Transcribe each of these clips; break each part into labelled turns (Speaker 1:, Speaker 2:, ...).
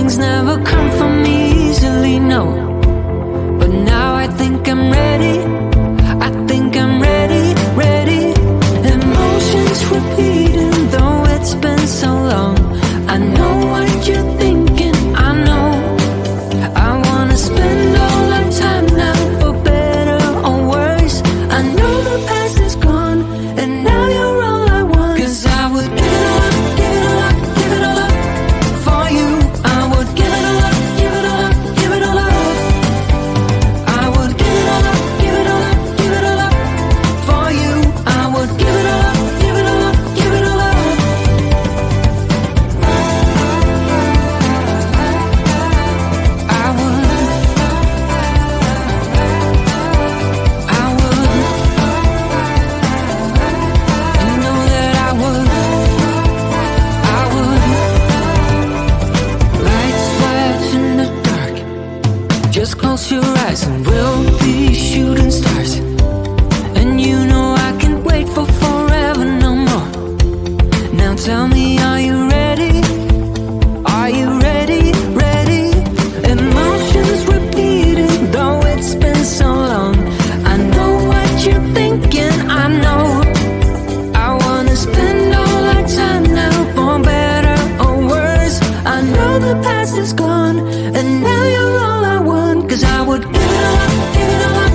Speaker 1: things never come from me easily, no. But now I think I'm ready. I think I'm ready, ready. Emotions repeating, though it's been so long. I know what you're thinking, I know. I wanna spend all our time now, for better or worse. I know the past is gone, and now you're all I want. 'Cause I would give it all up, give it all up, give it all up for you. I would give it all up, give it all up, give it all up. I would give it all up, give it all up, give it all up for you. I would give it all up, give it all up, give it all up. I would, you know that I would. Lights flash in the dark. Just close your eyes and we'll be shooting stars. And you know I can't wait for forever no more. Now tell me, are you ready? Are you ready? Ready? Emotions repeating, though it's been so long. I know what you're thinking, I know. I wanna spend all our time now, for better or worse. I know the past is gone, and now you're all I want. 'Cause I would give it all up, give it all up.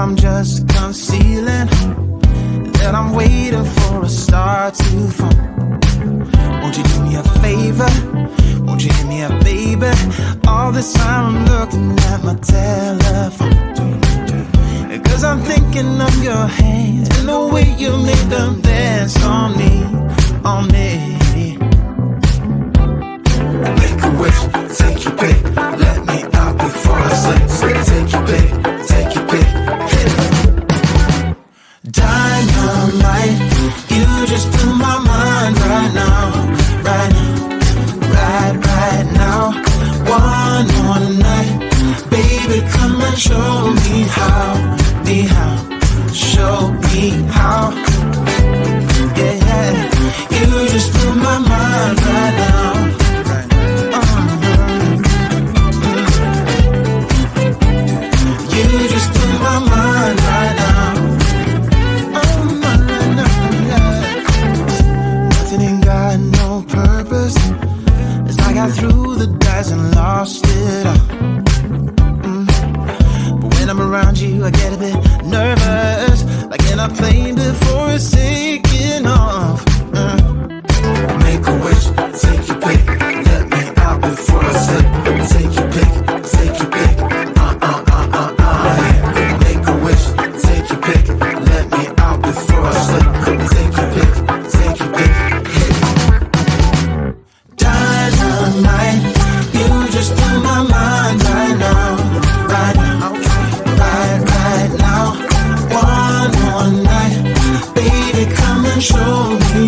Speaker 2: I'm just concealing that I'm waiting for a star to fall. Won't you do me a favor? Won't you hear me up, baby? All this time I'm looking at my telephone, 'cause I'm thinking of your hands and the way you make them dance on me, on me. Make a wish, take your pick, let me out before I sleep. Take your pick, take your pick, hit it. Dynamite, you just blew my mind right now, right now, right now. One more night, baby, come and show me how, show me how. Yeah, yeah, you just blew my mind right now. You just blew my mind right now. Oh, yeah. Nothing ain't got no purpose. It's like I threw the dice and lost it all. But when I'm around you, I get a bit nervous, like in a plane before it's taking off. Make a wish, take your pick, let me out before I slip. Take your pick, take your pick. Make a wish, take your pick, let me out before I slip. Take your pick, take your pick. Dynamite, you just blew my mind right now, right now, right now. One more night, baby, come and show me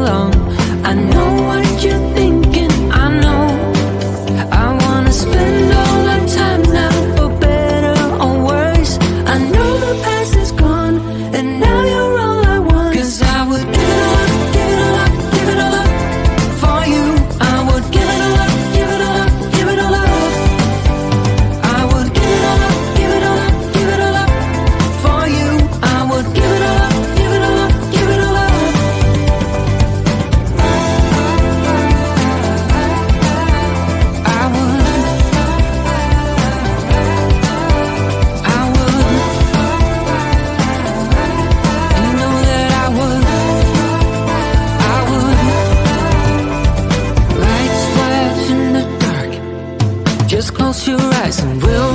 Speaker 1: along. I know what you're thinking, I know. I wanna spend all our time now, for better or worse. I know the past is gone, and now you're all I want. 'Cause I would give it all up, give it all up, give it all up for you. I would give it all up, give it all up, give it all up. I would give it all up, give it all up, give it all up for you. I would give it all up, give it all up, give it all up. I would, you know that I would. Lights flash in the dark, just close your eyes and we'll